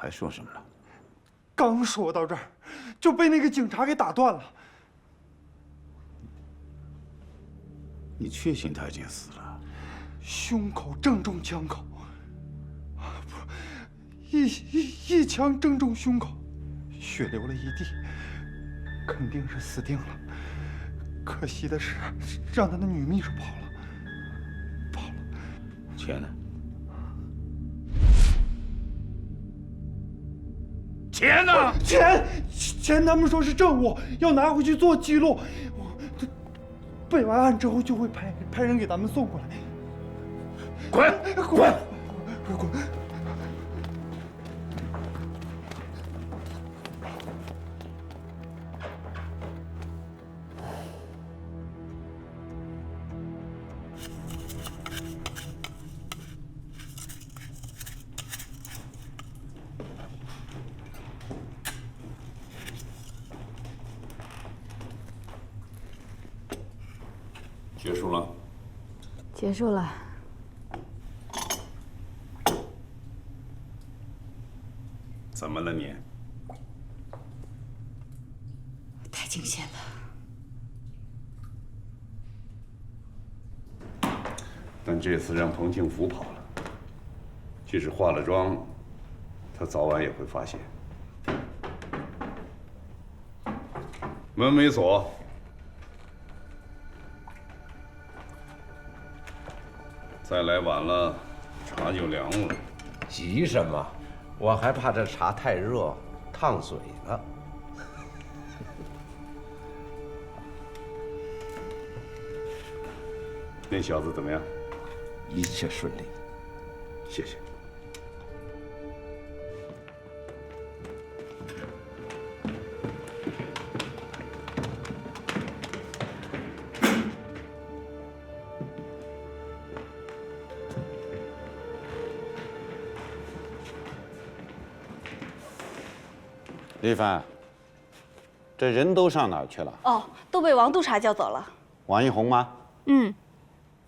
还说什么了？刚说到这儿，就被那个警察给打断了。你确信他已经死了？胸口正中枪口，不，一枪正中胸口，血流了一地，肯定是死定了。可惜的是，让他的女秘书跑了。钱呢？钱呢？钱，他们说是证物，要拿回去做记录。这备完案之后就会派人给咱们送过来。滚！结束了。结束了。怎么了你？太惊险了。但这次让彭庆福跑了，即使化了妆，他早晚也会发现。门没锁。再来晚了，茶就凉了。急什么？我还怕这茶太热，烫嘴了。那小子怎么样？一切顺利，谢谢。李帆，这人都上哪儿去了？哦，都被王督察叫走了。王一红吗？嗯，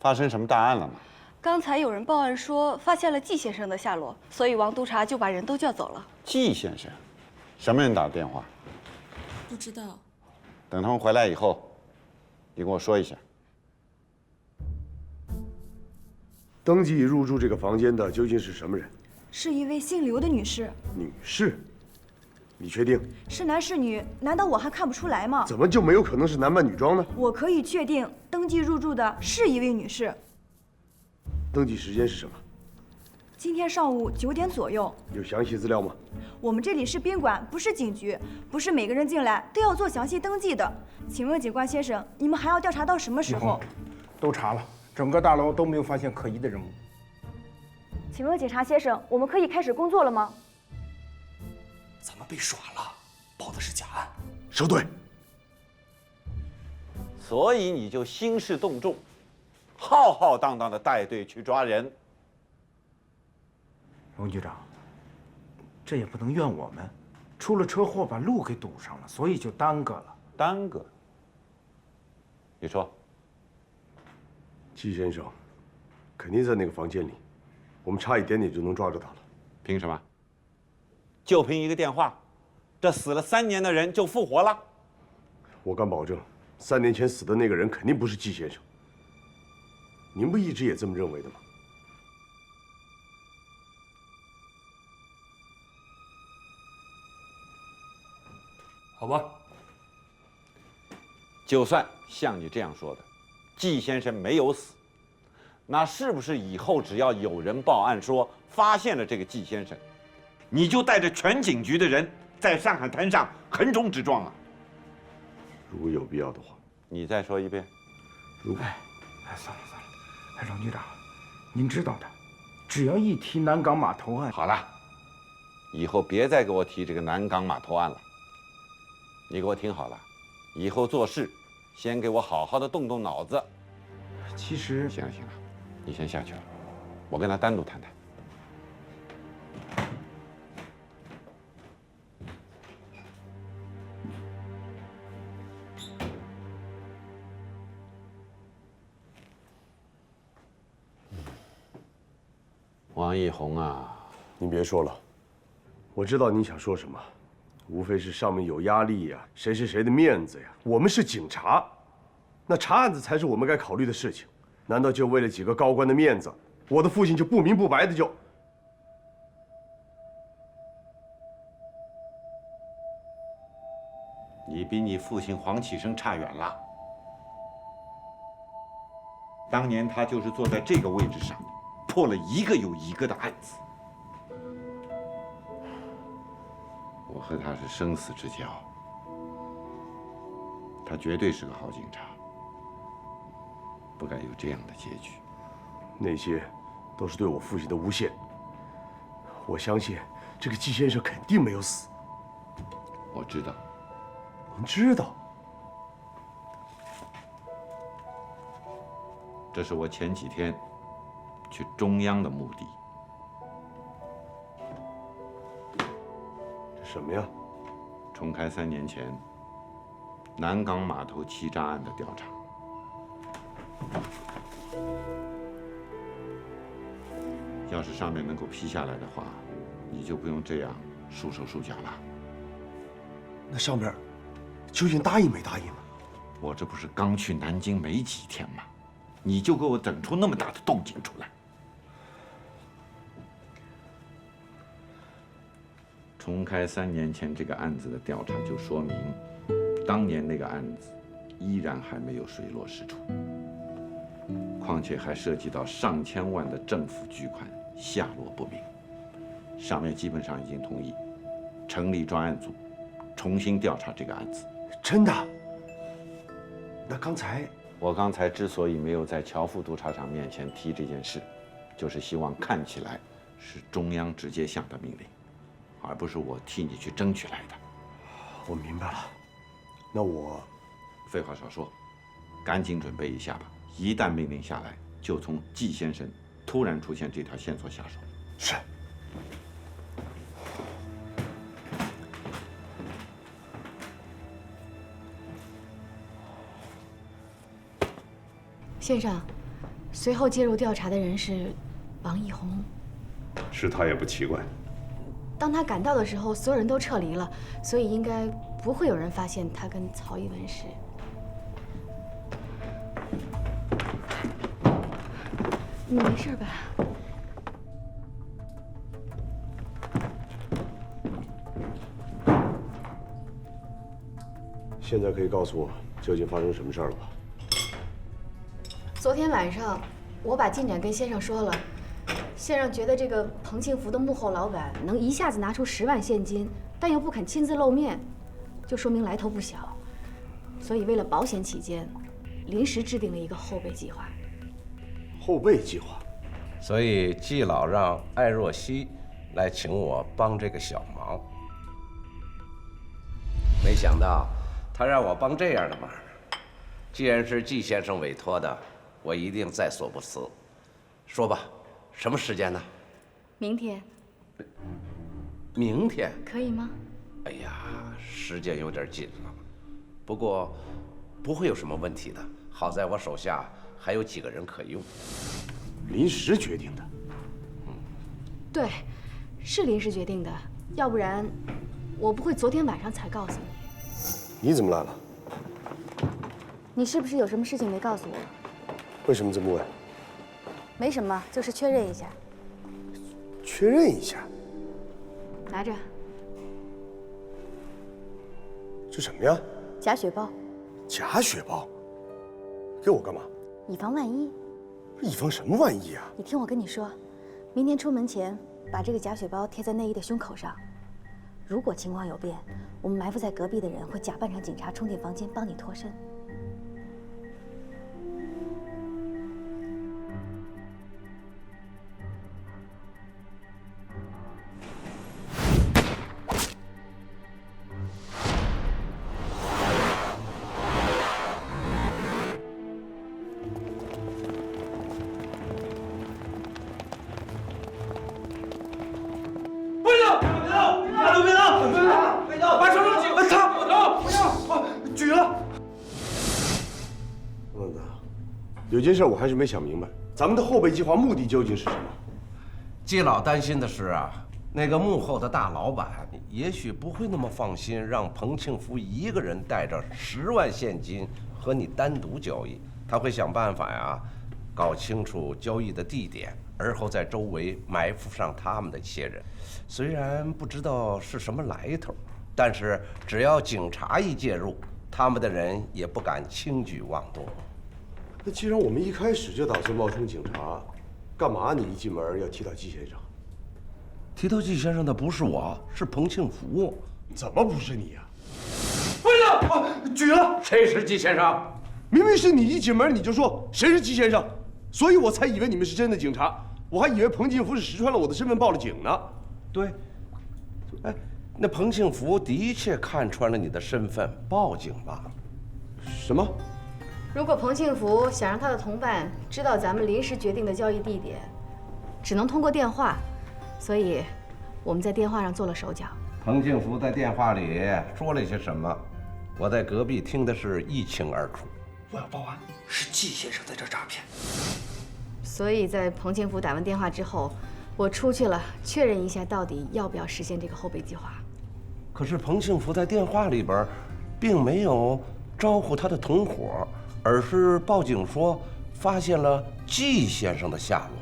发生什么大案了吗？刚才有人报案说发现了季先生的下落，所以王督察就把人都叫走了。季先生，什么人打的电话？不知道。等他们回来以后，你跟我说一下。登记入住这个房间的究竟是什么人？是一位姓刘的女士。女士？你确定？是男是女？难道我还看不出来吗？怎么就没有可能是男扮女装呢？我可以确定，登记入住的是一位女士。登记时间是什么？今天上午9点左右。有详细资料吗？我们这里是宾馆，不是警局，不是每个人进来都要做详细登记的。请问警官先生，你们还要调查到什么时候？都查了，整个大楼都没有发现可疑的人物。请问警察先生，我们可以开始工作了吗？咱们被耍了，报的是假案。收队。所以你就兴师动众，浩浩荡荡的带队去抓人。王局长，这也不能怨我们，出了车祸把路给堵上了，所以就耽搁了。耽搁？你说？季先生肯定在那个房间里，我们差一点点就能抓着他了。凭什么？就凭一个电话，这死了3年的人就复活了？我敢保证，3年前死的那个人肯定不是季先生。您不一直也这么认为的吗？好吧。就算像你这样说的，季先生没有死，那是不是以后只要有人报案说发现了这个季先生，你就带着全警局的人在上海滩上横冲直撞啊？如果有必要的话，你再说一遍。如果……算了，王局长，您知道的，只要一提南港码头案，好了，以后别再给我提这个南港码头案了。你给我听好了，以后做事先给我好好的动动脑子。其实……行了，你先下去了，我跟他单独谈谈。王一红啊，您别说了，我知道你想说什么，无非是上面有压力呀，谁是谁的面子呀。我们是警察，那查案子才是我们该考虑的事情。难道就为了几个高官的面子，我的父亲就不明不白的就……你比你父亲黄启生差远了。当年他就是坐在这个位置上，破了一个又一个的案子。我和他是生死之交，他绝对是个好警察，不该有这样的结局。那些都是对我父亲的诬陷。我相信这个季先生肯定没有死。我知道。您知道？这是我前几天去中央的目的。这什么呀？重开3年前南港码头欺诈案的调查。要是上面能够批下来的话，你就不用这样束手束脚了。那上面究竟答应没答应呢？我这不是刚去南京没几天吗？你就给我整出那么大的动静出来！重开3年前这个案子的调查，就说明当年那个案子依然还没有水落石出，况且还涉及到上千万的政府巨款下落不明。上面基本上已经同意成立专案组，重新调查这个案子。真的？那我刚才之所以没有在乔副督察长面前提这件事，就是希望看起来是中央直接下的命令，而不是我替你去争取来的。我明白了。那我……废话少说，赶紧准备一下吧。一旦命令下来，就从季先生突然出现这条线索下手。是。先生，随后介入调查的人是王一红。是他也不奇怪。当他赶到的时候，所有人都撤离了，所以应该不会有人发现他跟曹一文是。你没事吧？现在可以告诉我究竟发生什么事儿了吧？昨天晚上，我把进展跟先生说了。先生觉得这个彭庆福的幕后老板能一下子拿出10万现金，但又不肯亲自露面，就说明来头不小。所以为了保险起见，临时制定了一个后备计划。后备计划？所以季老让艾若曦来请我帮这个小忙。没想到他让我帮这样的忙。既然是季先生委托的，我一定在所不辞。说吧，什么时间呢？明天。明天可以吗？哎呀，时间有点紧了，不过不会有什么问题的。好在我手下还有几个人可用。临时决定的。对，是临时决定的，要不然我不会昨天晚上才告诉你。你怎么来了？你是不是有什么事情没告诉我？为什么这么问？没什么，就是确认一下。确认一下。拿着。这什么呀？假血包。假血包？给我干嘛？以防万一。以防什么万一啊？你听我跟你说，明天出门前把这个假血包贴在内衣的胸口上。如果情况有变，我们埋伏在隔壁的人会假扮成警察冲进房间帮你脱身。有件事我还是没想明白，咱们的后备计划目的究竟是什么？季老担心的是啊，那个幕后的大老板也许不会那么放心让彭庆福一个人带着10万现金和你单独交易，他会想办法呀，搞清楚交易的地点，而后在周围埋伏上他们的一些人。虽然不知道是什么来头，但是只要警察一介入，他们的人也不敢轻举妄动。那既然我们一开始就打算冒充警察，干嘛你一进门要提到季先生？提到季先生的不是我，是彭庆福。怎么不是你呀？不是，举了！谁是季先生？明明是你一进门你就说谁是季先生，所以我才以为你们是真的警察，我还以为彭庆福是识穿了我的身份报了警呢。对，哎，那彭庆福的确看穿了你的身份，报警了。什么？如果彭庆福想让他的同伴知道咱们临时决定的交易地点，只能通过电话，所以我们在电话上做了手脚。彭庆福在电话里说了些什么，我在隔壁听的是一清二楚。我要报案，是季先生在这诈骗。所以在彭庆福打完电话之后，我出去了确认一下到底要不要实现这个后备计划。可是彭庆福在电话里边并没有招呼他的同伙，而是报警说发现了季先生的下落。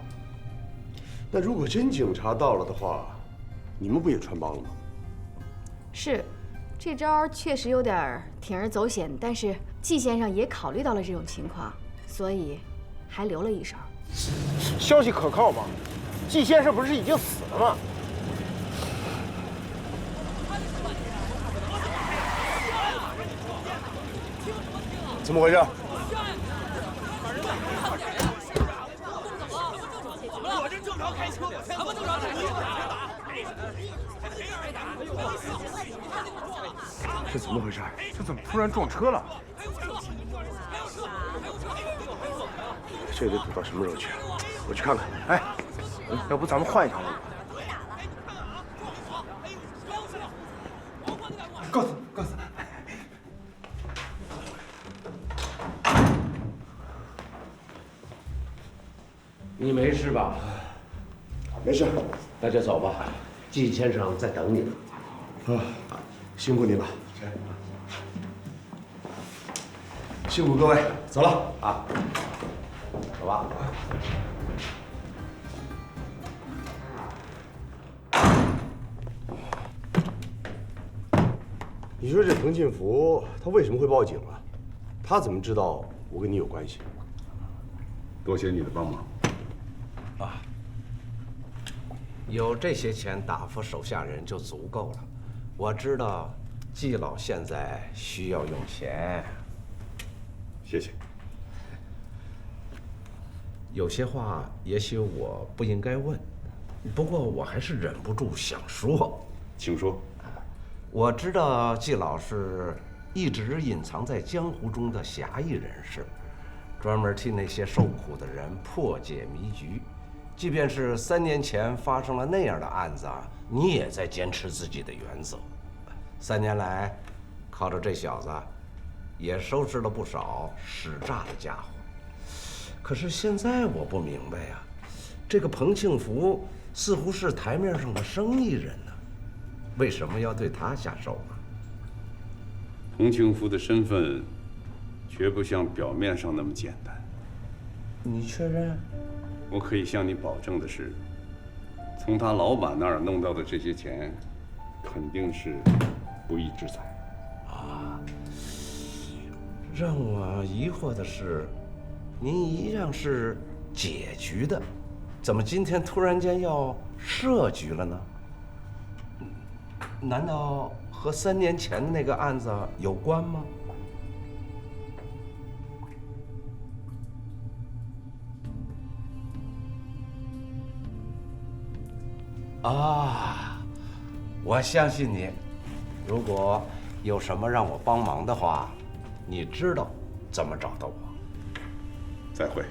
那如果真警察到了的话，你们不也穿帮了吗？是，这招确实有点铤而走险，但是季先生也考虑到了这种情况，所以还留了一手。消息可靠吗？季先生不是已经死了吗？怎么回事？我这正常开车，什么正常开车？这怎么回事？这怎么突然撞车了？这得堵到什么时候去？我去看看。哎，要不咱们换一条路？告诉告诉。你没事吧？没事，那就走吧，季先生在等你呢。辛苦你了。辛苦各位，走了啊。走吧。你说这彭庆福他为什么会报警啊？他怎么知道我跟你有关系？多谢你的帮忙。有这些钱打发手下人就足够了。我知道季老现在需要用钱。谢谢。有些话也许我不应该问，不过我还是忍不住想说。请说。我知道季老是一直隐藏在江湖中的侠义人士，专门替那些受苦的人破解迷局。即便是3年前发生了那样的案子啊，你也在坚持自己的原则。3年来，靠着这小子，也收拾了不少使诈的家伙。可是现在我不明白呀，这个彭庆福似乎是台面上的生意人呢，为什么要对他下手呢？彭庆福的身份，绝不像表面上那么简单。你确认？我可以向你保证的是，从他老板那儿弄到的这些钱，肯定是不义之财。啊，让我疑惑的是，您一样是解局的，怎么今天突然间要设局了呢？难道和3年前的那个案子有关吗？啊，我相信你。如果有什么让我帮忙的话，你知道怎么找到我。再会。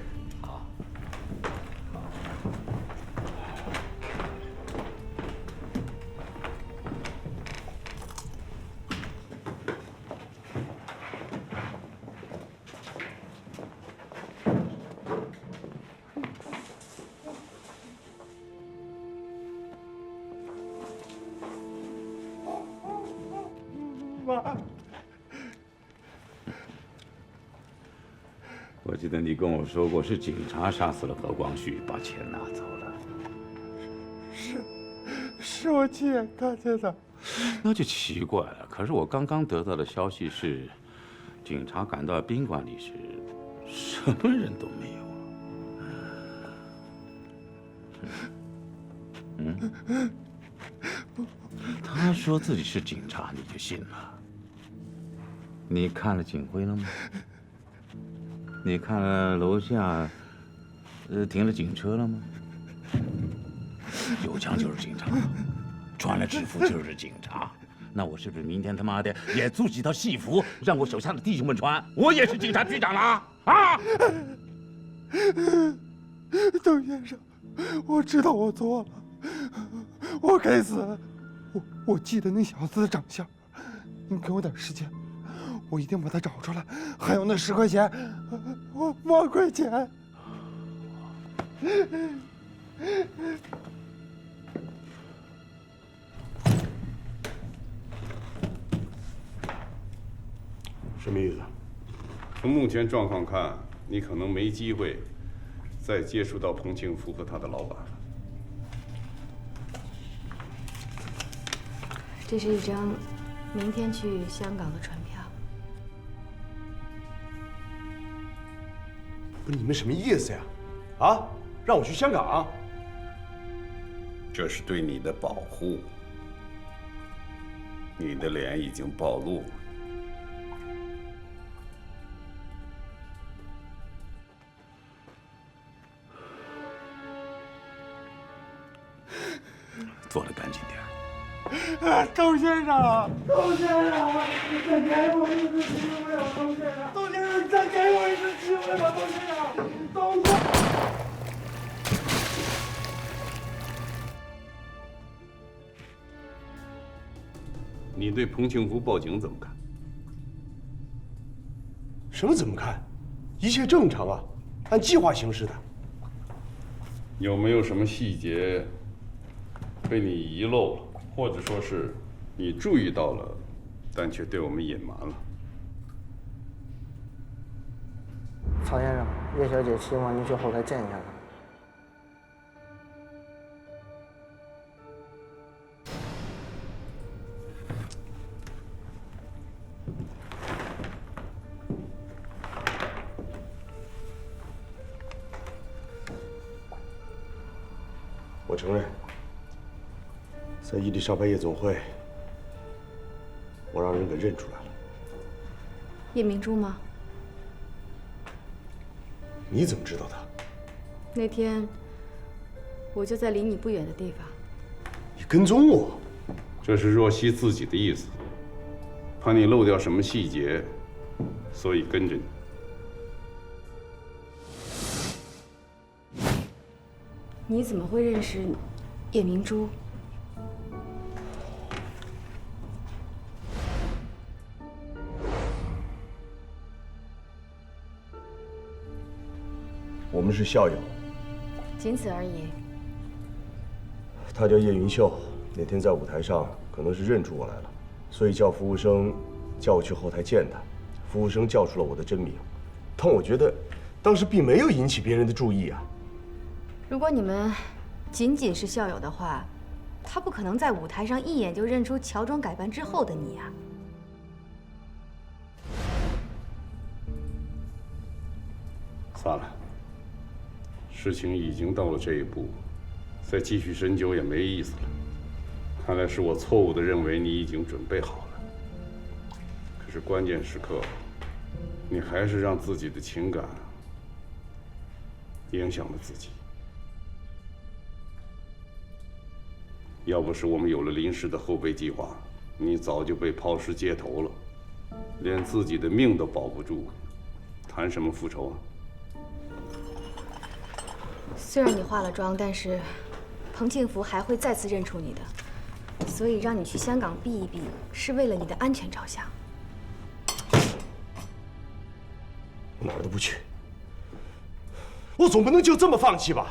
妈。我记得你跟我说过，是警察杀死了何光绪，把钱拿走了。是我亲眼看见的。那就奇怪了。可是我刚刚得到的消息是，警察赶到宾馆里时，什么人都没有。他说自己是警察，你就信了？你看了警徽了吗？你看了楼下，停了警车了吗？有枪就是警察，穿了制服就是警察。那我是不是明天他妈的也租几套戏服，让我手下的弟兄们穿？我也是警察局长了啊！邓先生，我知道我错了，我该死。我记得那小子的长相，你给我点时间，我一定把他找出来。还有那10块钱，我8块钱。什么意思？从目前状况看，你可能没机会再接触到彭庆福和他的老板了。这是一张明天去香港的船票。不是你们什么意思呀？啊，让我去香港？这是对你的保护。你的脸已经暴露了。做得赶紧点。窦先生，窦先生，你再给我一次机会吧，窦先生，窦先生，你再给我一次机会吧，窦先生，窦先生。你对彭庆福报警怎么看？什么怎么看？一切正常啊，按计划行事的。有没有什么细节被你遗漏了，或者说是你注意到了，但却对我们隐瞒了？曹先生，叶小姐希望您去后台见一下她。我承认，在伊丽莎白夜总会，我让人给认出来了。叶明珠吗？你怎么知道他？那天我就在离你不远的地方。你跟踪我？这是若曦自己的意思，怕你漏掉什么细节，所以跟着你。你怎么会认识叶明珠？我们是校友，仅此而已。他叫叶云秀，那天在舞台上可能是认出我来了，所以叫服务生叫我去后台见他。服务生叫出了我的真名，但我觉得当时并没有引起别人的注意啊。如果你们仅仅是校友的话，他不可能在舞台上一眼就认出乔装改扮之后的你啊。算了，事情已经到了这一步，再继续深究也没意思了。看来是我错误地认为你已经准备好了。可是关键时刻，你还是让自己的情感影响了自己。要不是我们有了临时的后备计划，你早就被抛尸街头了，连自己的命都保不住，谈什么复仇啊？虽然你化了妆，但是彭庆福还会再次认出你的，所以让你去香港避一避，是为了你的安全着想。我哪儿都不去，我总不能就这么放弃吧？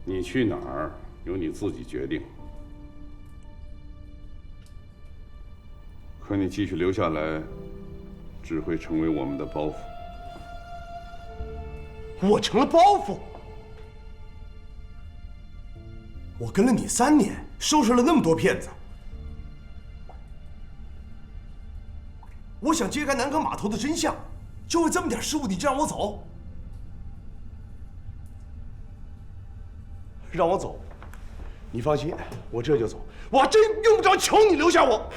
你去哪儿由你自己决定，可你继续留下来，只会成为我们的包袱。我成了包袱？我跟了你3年，收拾了那么多骗子，我想揭开南港码头的真相，就为这么点失误，你就让我走？让我走？你放心，我这就走。我还真用不着求你留下我。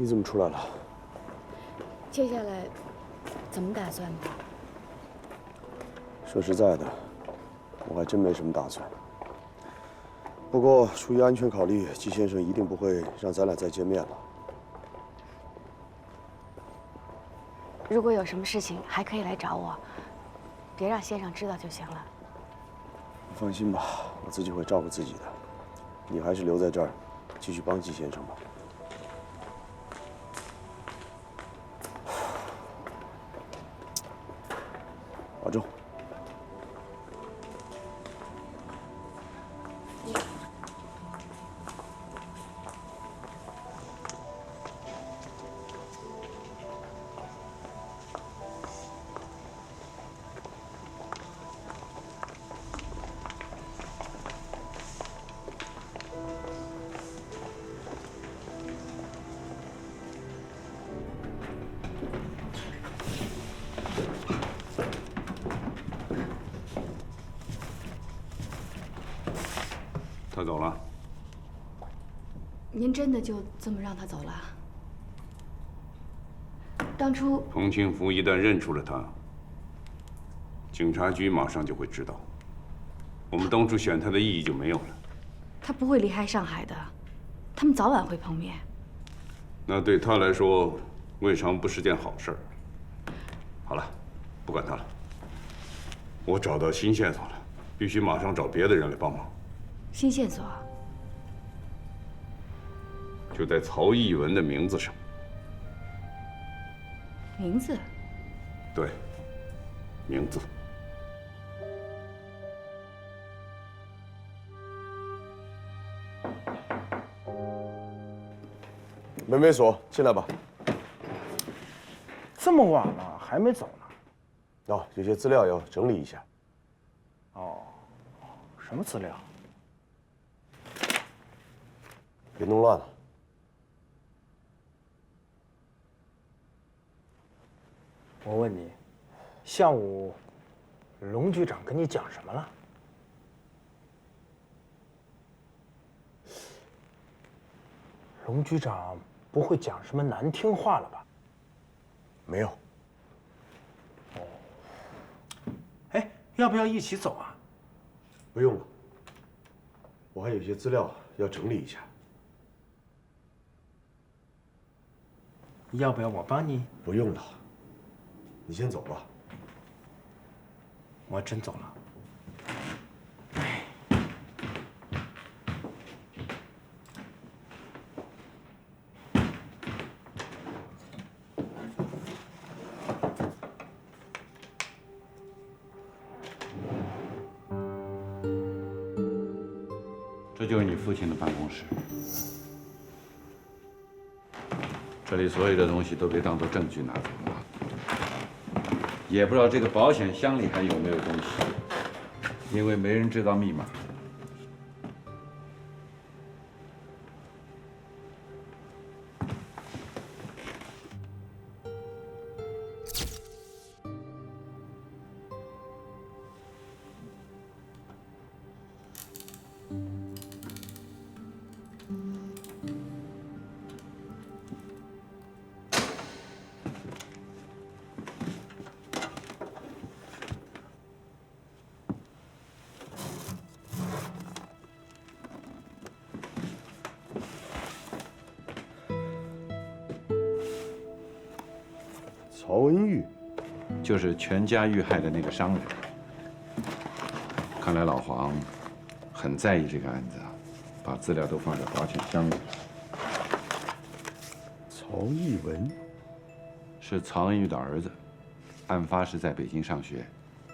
你怎么出来了？接下来怎么打算呢？说实在的，我还真没什么打算。不过出于安全考虑，季先生一定不会让咱俩再见面了。如果有什么事情，还可以来找我，别让先生知道就行了。你放心吧，我自己会照顾自己的。你还是留在这儿，继续帮季先生吧。保重。他走了。您真的就这么让他走了？当初彭庆福一旦认出了他，警察局马上就会知道，我们当初选他的意义就没有了。他不会离开上海的，他们早晚会碰面。那对他来说，未尝不是件好事儿。好了，不管他了。我找到新线索了，必须马上找别的人来帮忙。新线索就在曹逸文的名字上。名字？对，名字。门没锁，进来吧。这么晚了还没走呢？哦，有些资料要整理一下。哦，什么资料？别弄乱了。我问你，下午龙局长跟你讲什么了？龙局长不会讲什么难听话了吧？没有。哦。哎，要不要一起走啊？不用了，我还有些资料要整理一下。要不要我帮你？不用了，你先走吧。我真走了。这就是你父亲的办公室。这里所有的东西都别当做证据拿走了。也不知道这个保险箱里还有没有东西，因为没人知道密码。曹恩玉，就是全家遇害的那个商人。看来老黄很在意这个案子啊，把资料都放在保险箱里。曹义文是曹恩玉的儿子，案发时在北京上学，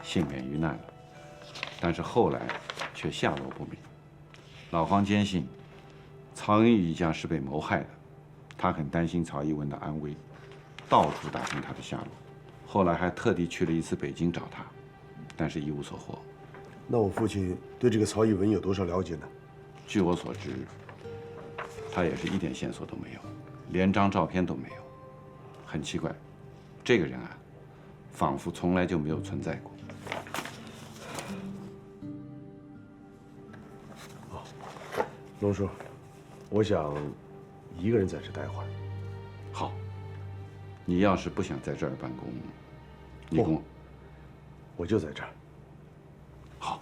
幸免于难了，但是后来却下落不明。老黄坚信曹恩玉一家是被谋害的，他很担心曹义文的安危，到处打听他的下落。后来还特地去了一次北京找他，但是一无所获。那我父亲对这个曹义文有多少了解呢？据我所知，他也是一点线索都没有，连张照片都没有。很奇怪，这个人啊，仿佛从来就没有存在过。龙叔，我想一个人在这待会儿。好，你要是不想在这儿办公，你跟我，我就在这儿。好。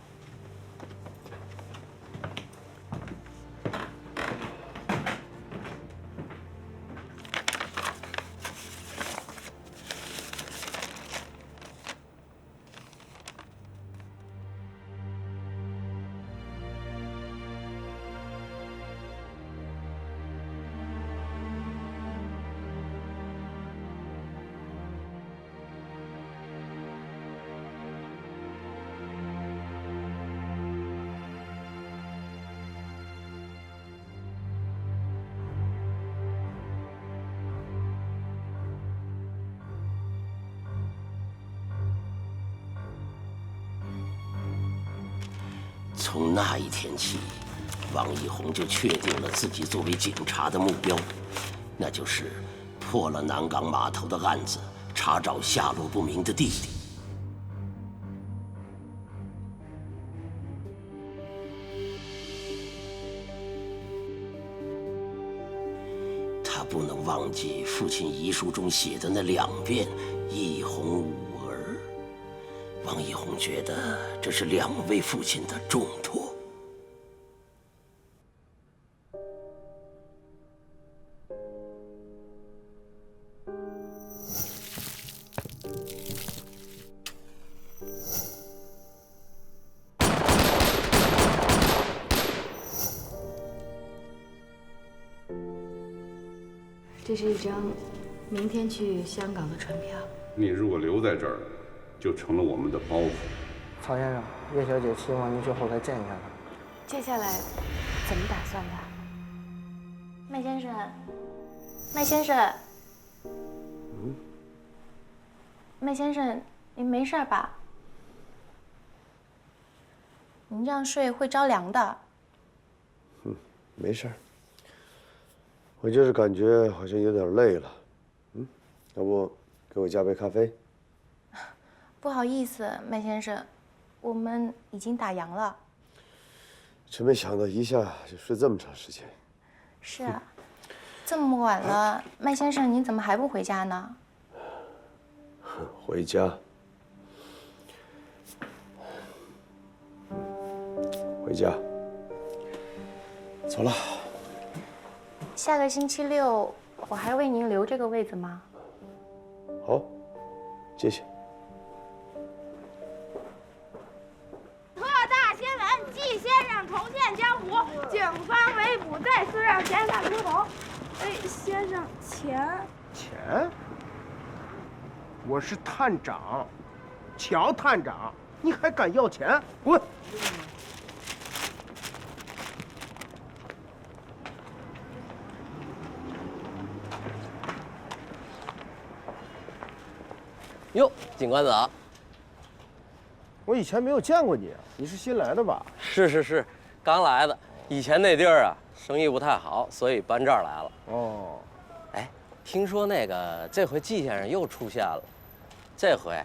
从那一天起，王一红就确定了自己作为警察的目标，那就是破了南港码头的案子，查找下落不明的弟弟。他不能忘记父亲遗书中写的那2遍“一红五儿”。王一红觉得这是2位父亲的重托。这是一张明天去香港的船票。你如果留在这儿，就成了我们的包袱。曹先生，叶小姐希望您去后台见一下她。接下来怎么打算的？麦先生，麦先生，麦先生，您没事吧？您这样睡会着凉的。没事儿。我就是感觉好像有点累了。要不给我加杯咖啡？不好意思，麦先生，我们已经打烊了。真没想到一下就睡这么长时间。是啊，这么晚了，麦先生您怎么还不回家呢？回家。回家。走了。下个星期六，我还为您留这个位子吗？好，谢谢。特大新闻：季先生重现江湖，警方围捕再次让嫌犯出头。先生，钱？钱？我是探长，乔探长，你还敢要钱？滚！哟，警官早。我以前没有见过你，你是新来的吧？是，刚来的。以前那地儿啊，生意不太好，所以搬这儿来了。哦，哎，听说那个这回季先生又出现了，这回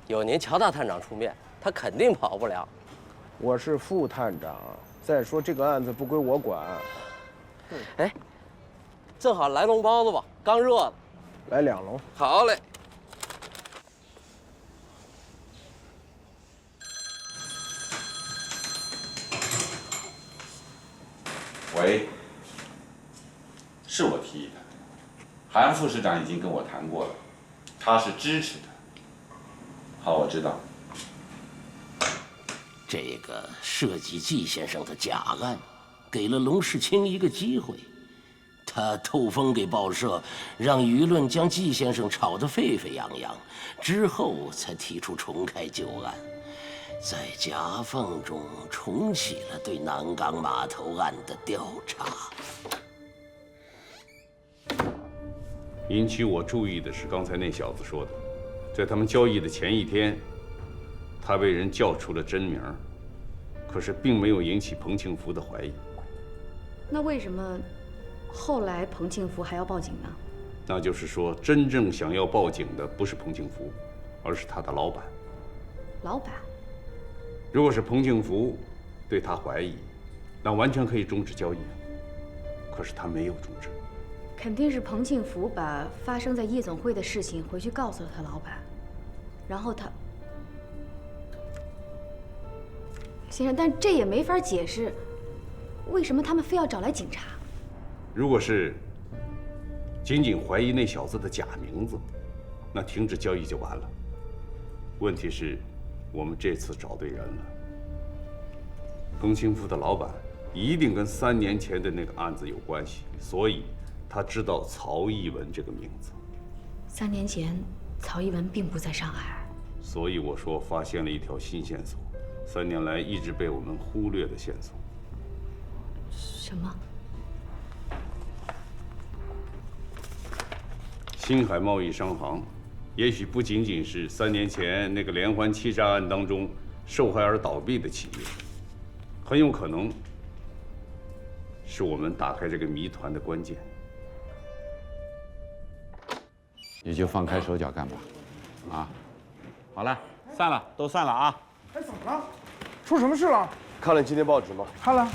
有您乔大探长出面，他肯定跑不了。我是副探长，再说这个案子不归我管。哎，正好来笼包子吧，刚热的。来2笼。好嘞。喂，是我提议的，韩副市长已经跟我谈过了，他是支持的。好，我知道。这个涉及季先生的假案，给了龙世清一个机会。他透风给报社，让舆论将季先生炒得沸沸扬扬，之后才提出重开旧案，在夹缝中重启了对南港码头案的调查。引起我注意的是刚才那小子说的，在他们交易的前一天，他被人叫出了真名，可是并没有引起彭庆福的怀疑。那为什么后来彭庆福还要报警呢？那就是说，真正想要报警的不是彭庆福，而是他的老板。老板？如果是彭庆福对他怀疑，那完全可以终止交易。可是他没有终止。肯定是彭庆福把发生在夜总会的事情回去告诉了他老板，然后他……先生，但这也没法解释，为什么他们非要找来警察？如果是仅仅怀疑那小子的假名字，那停止交易就完了。问题是，我们这次找对人了。彭庆福的老板一定跟3年前的那个案子有关系，所以他知道曹一文这个名字。3年前，曹一文并不在上海，所以我说发现了一条新线索，3年来一直被我们忽略的线索。什么？星海贸易商行，也许不仅仅是3年前那个连环欺诈案当中受害而倒闭的企业，很有可能是我们打开这个谜团的关键。你就放开手脚干吧，啊！好了，散了，都散了啊！哎，怎么了？出什么事了？看了今天报纸吗？看了。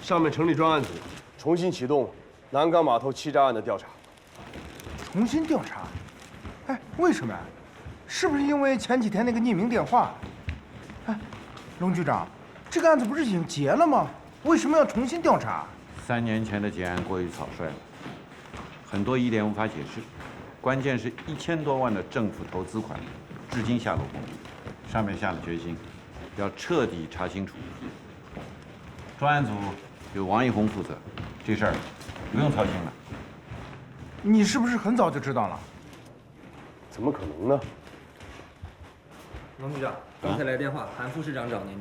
上面成立专案组，重新启动南港码头欺诈案的调查。重新调查？哎，为什么呀？是不是因为前几天那个匿名电话？哎，龙局长，这个案子不是已经结了吗？为什么要重新调查？3年前的结案过于草率了，很多疑点无法解释，关键是1000多万的政府投资款，至今下落不明。上面下了决心，要彻底查清楚。专案组由王一红负责，这事儿不用操心了。你是不是很早就知道了？怎么可能呢？王局长，刚才来电话，韩副市长找您。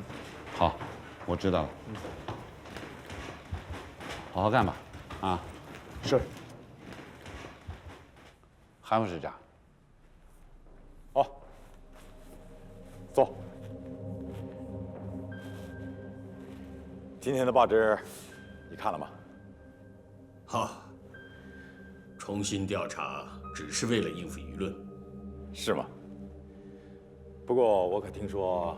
好，我知道了。好好干吧，啊。是。韩副市长。好，坐。今天的报纸你看了吗？好。重新调查只是为了应付舆论，是吗？不过我可听说，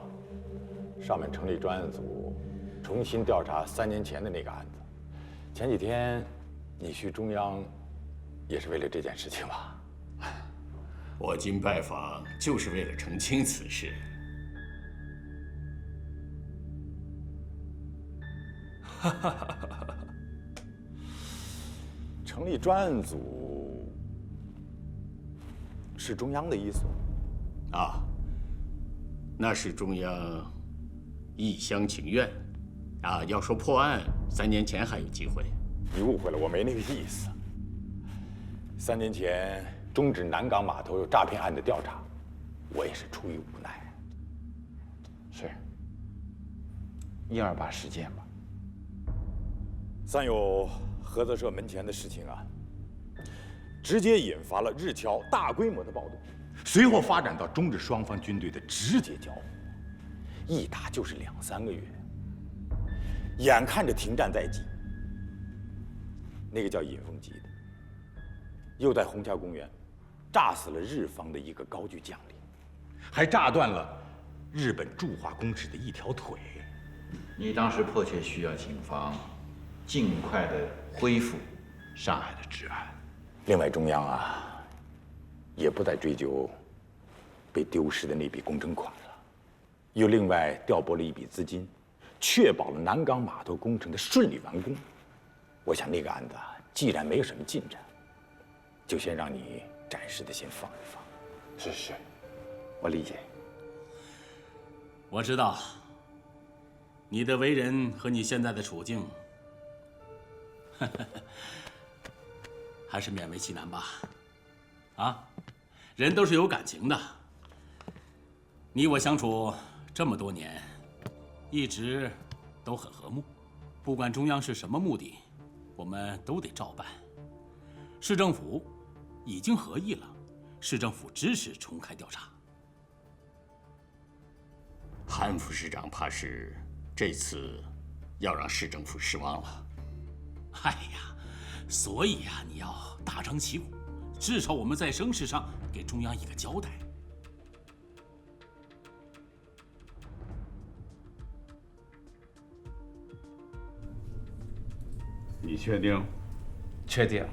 上面成立专案组，重新调查3年前的那个案子。前几天你去中央，也是为了这件事情吧？我今拜访就是为了澄清此事。哈哈哈哈！成立专案组是中央的意思？啊，那是中央一厢情愿。啊，要说破案，3年前还有机会。你误会了，我没那个意思。3年前终止南港码头有诈骗案的调查，我也是出于无奈。是128事件吧。3有合作社门前的事情啊，直接引发了日侨大规模的暴动，随后发展到中日双方军队的直接交火，一打就是2、3个月。眼看着停战在即，那个叫尹奉吉的，又在洪桥公园炸死了日方的一个高级将领，还炸断了日本驻华公使的一条腿。你当时迫切需要警方尽快的恢复上海的治安。另外，中央啊，也不再追究被丢失的那笔工程款了，又另外调拨了一笔资金，确保了南港码头工程的顺利完工。我想那个案子既然没有什么进展，就先让你暂时的先放一放。是，我理解。我知道你的为人和你现在的处境，还是勉为其难吧。啊，人都是有感情的。你我相处这么多年，一直都很和睦。不管中央是什么目的，我们都得照办。市政府已经合议了，市政府支持重开调查。韩副市长怕是这次要让市政府失望了。哎呀，所以呀，你要大张旗鼓，至少我们在声势上给中央一个交代。你确定？确定。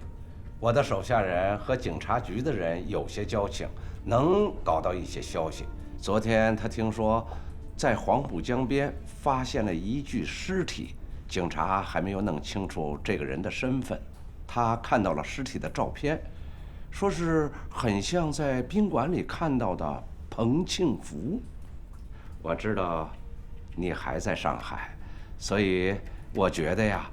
我的手下人和警察局的人有些交情，能搞到一些消息。昨天他听说，在黄浦江边发现了一具尸体，警察还没有弄清楚这个人的身份。他看到了尸体的照片，说是很像在宾馆里看到的彭庆福。我知道你还在上海，所以我觉得呀，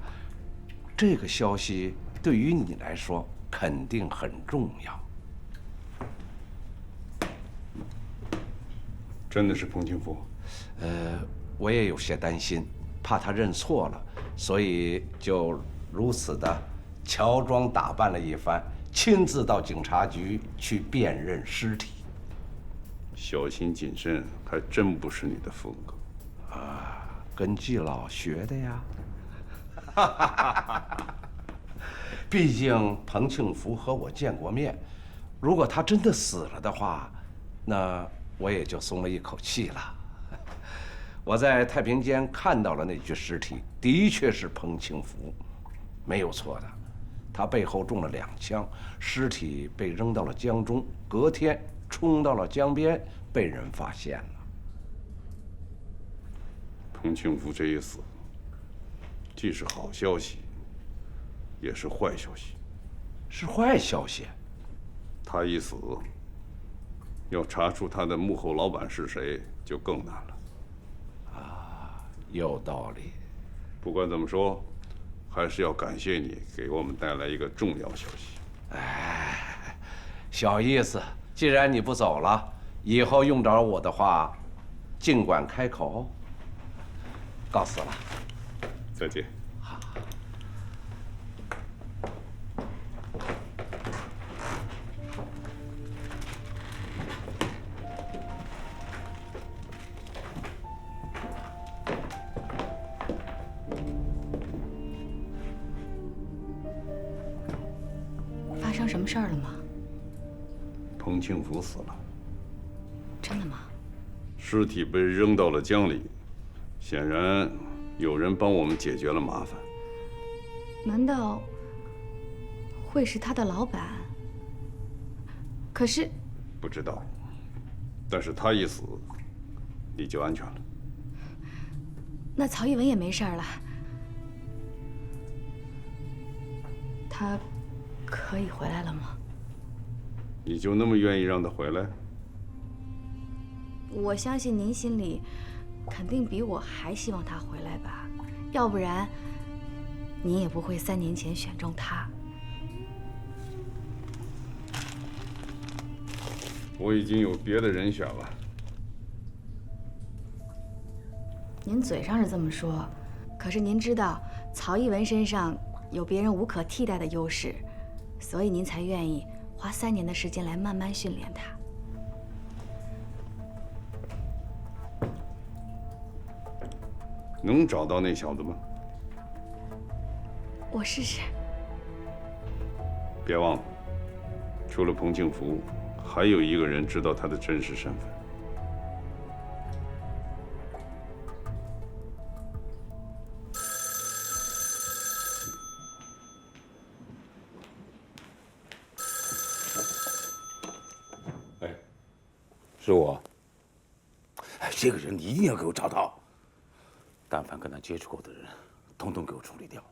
这个消息对于你来说肯定很重要。真的是彭庆福？我也有些担心，怕他认错了，所以就如此的乔装打扮了一番，亲自到警察局去辨认尸体。小心谨慎，还真不是你的风格。跟季老学的呀。毕竟彭庆福和我见过面，如果他真的死了的话，那我也就松了一口气了。我在太平间看到了那具尸体，的确是彭庆福，没有错的。他背后中了2枪，尸体被扔到了江中，隔天冲到了江边，被人发现了。彭庆福这一死，既是好消息，也是坏消息。是坏消息。他一死，要查出他的幕后老板是谁，就更难了。有道理。不管怎么说，还是要感谢你给我们带来一个重要消息。小意思。既然你不走了，以后用着我的话，尽管开口。告辞了。再见。发生什么事儿了吗？彭庆福死了。真的吗？尸体被扔到了江里，显然有人帮我们解决了麻烦。难道会是他的老板？可是不知道，但是他一死，你就安全了。那曹一文也没事了，他可以回来了吗？你就那么愿意让他回来？我相信您心里肯定比我还希望他回来吧，要不然您也不会3年前选中他。我已经有别的人选了。您嘴上是这么说，可是您知道曹一文身上有别人无可替代的优势，所以您才愿意花3年的时间来慢慢训练他。能找到那小子吗？我试试。别忘了，除了彭庆福，还有一个人知道他的真实身份。是我。哎，这个人你一定要给我找到。但凡跟他接触过的人，统统给我处理掉。